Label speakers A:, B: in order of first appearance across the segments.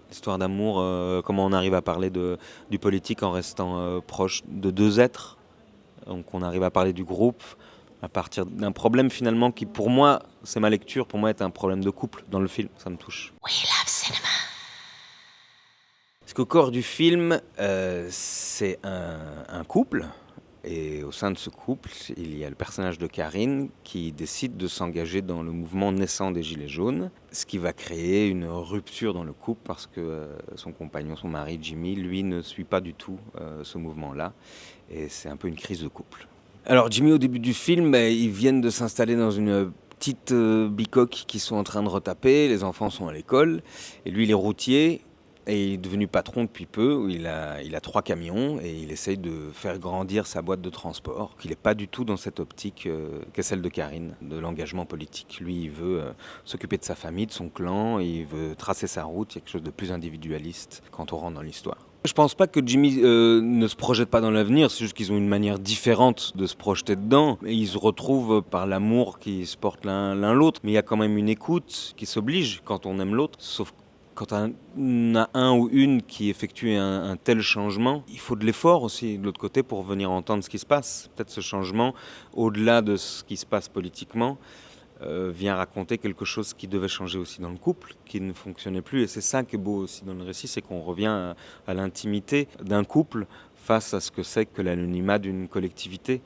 A: L'histoire d'amour, comment on arrive à parler du politique en restant proche de deux êtres. Donc on arrive à parler du groupe à partir d'un problème finalement qui pour moi, c'est ma lecture, pour moi est un problème de couple dans le film, ça me touche. We love cinema. Parce qu'au corps du film, c'est un couple. Et au sein de ce couple, il y a le personnage de Karine qui décide de s'engager dans le mouvement naissant des Gilets jaunes, ce qui va créer une rupture dans le couple parce que son compagnon, son mari Jimmy, lui ne suit pas du tout ce mouvement-là. Et c'est un peu une crise de couple. Alors Jimmy, au début du film, ils viennent de s'installer dans une petite bicoque qu'ils sont en train de retaper, les enfants sont à l'école, et lui il est routier. Et il est devenu patron depuis peu, il a 3 camions et il essaye de faire grandir sa boîte de transport. Il n'est pas du tout dans cette optique qu'est celle de Karine, de l'engagement politique. Lui, il veut s'occuper de sa famille, de son clan, et il veut tracer sa route, il y a quelque chose de plus individualiste quand on rentre dans l'histoire. Je pense pas que Jimmy ne se projette pas dans l'avenir, c'est juste qu'ils ont une manière différente de se projeter dedans. Et ils se retrouvent par l'amour qui se portent l'un l'autre. Mais il y a quand même une écoute qui s'oblige quand on aime l'autre, sauf quand on a un ou une qui effectue un tel changement, il faut de l'effort aussi de l'autre côté pour venir entendre ce qui se passe. Peut-être ce changement, au-delà de ce qui se passe politiquement, vient raconter quelque chose qui devait changer aussi dans le couple, qui ne fonctionnait plus. Et c'est ça qui est beau aussi dans le récit, c'est qu'on revient à l'intimité d'un couple face à ce que c'est que l'anonymat d'une collectivité.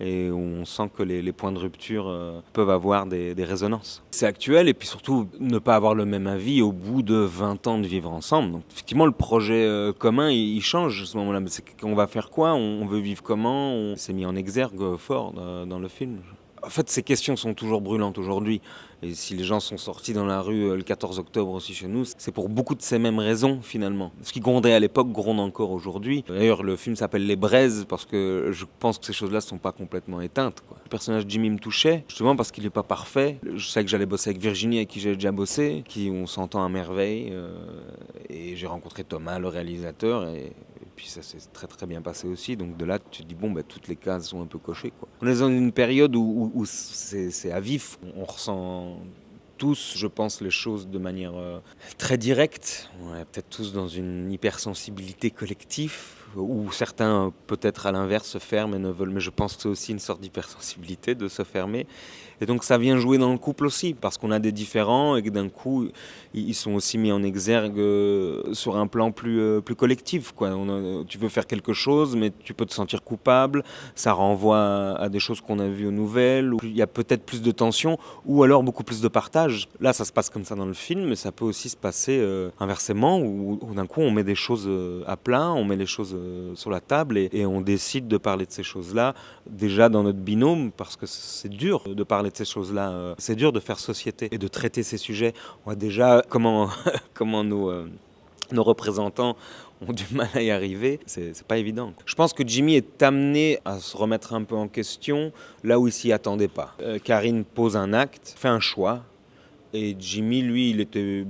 A: Et où on sent que les points de rupture peuvent avoir des résonances. C'est actuel et puis surtout ne pas avoir le même avis au bout de 20 ans de vivre ensemble. Donc effectivement le projet commun il change à ce moment-là. Mais c'est qu'on va faire quoi ? On veut vivre comment ? On s'est mis en exergue fort dans le film. En fait, ces questions sont toujours brûlantes aujourd'hui. Et si les gens sont sortis dans la rue le 14 octobre aussi chez nous, c'est pour beaucoup de ces mêmes raisons finalement. Ce qui grondait à l'époque gronde encore aujourd'hui. D'ailleurs, le film s'appelle Les Braises parce que je pense que ces choses-là ne sont pas complètement éteintes, quoi. Le personnage de Jimmy me touchait, justement parce qu'il n'est pas parfait. Je sais que j'allais bosser avec Virginie, avec qui j'ai déjà bossé, qui on s'entend à merveille. Et j'ai rencontré Thomas, le réalisateur, et puis ça s'est très très bien passé aussi. Donc de là, tu te dis, bon, toutes les cases sont un peu cochées, quoi. On est dans une période où c'est à vif. On ressent tous, je pense, les choses de manière très directe. On est peut-être tous dans une hypersensibilité collective, où certains, peut-être à l'inverse, se ferment et ne veulent. Mais je pense que c'est aussi une sorte d'hypersensibilité de se fermer. Et donc ça vient jouer dans le couple aussi, parce qu'on a des différends et que d'un coup, ils sont aussi mis en exergue sur un plan plus collectif, quoi. Tu veux faire quelque chose, mais tu peux te sentir coupable. Ça renvoie à des choses qu'on a vues aux nouvelles. Où il y a peut-être plus de tension, ou alors beaucoup plus de partage. Là, ça se passe comme ça dans le film, mais ça peut aussi se passer inversement, où d'un coup, on met des choses à plat, on met les choses sur la table et on décide de parler de ces choses-là, déjà dans notre binôme, parce que c'est dur de parler de ces choses-là. C'est dur de faire société et de traiter ces sujets. On voit déjà comment nos représentants ont du mal à y arriver. C'est pas évident. Je pense que Jimmy est amené à se remettre un peu en question là où il s'y attendait pas. Karine pose un acte, fait un choix, et Jimmy, lui, il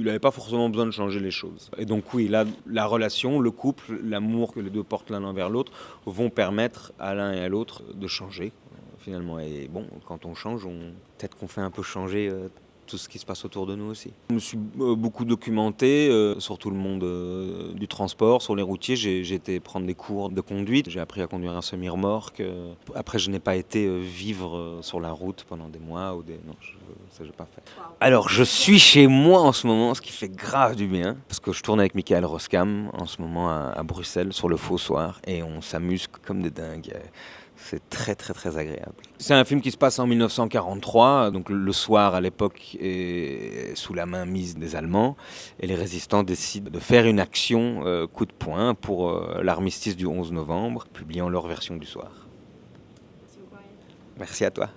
A: n'avait pas forcément besoin de changer les choses. Et donc oui, là, la relation, le couple, l'amour que les deux portent l'un envers l'autre vont permettre à l'un et à l'autre de changer, finalement. Et bon, quand on change, peut-être qu'on fait un peu changer tout ce qui se passe autour de nous aussi. Je me suis beaucoup documenté sur tout le monde du transport, sur les routiers. J'ai été prendre des cours de conduite. J'ai appris à conduire un semi-remorque. Après, je n'ai pas été vivre sur la route pendant des mois. Non, ça, j'ai pas fait. Wow. Alors, je suis chez moi en ce moment, ce qui fait grave du bien. Parce que je tourne avec Michael Roskam en ce moment à Bruxelles, sur le Fossoir. Et on s'amuse comme des dingues. C'est très très très agréable. C'est un film qui se passe en 1943, donc le soir à l'époque est sous la mainmise des Allemands et les résistants décident de faire une action coup de poing pour l'armistice du 11 novembre, publiant leur version du soir. Merci à toi.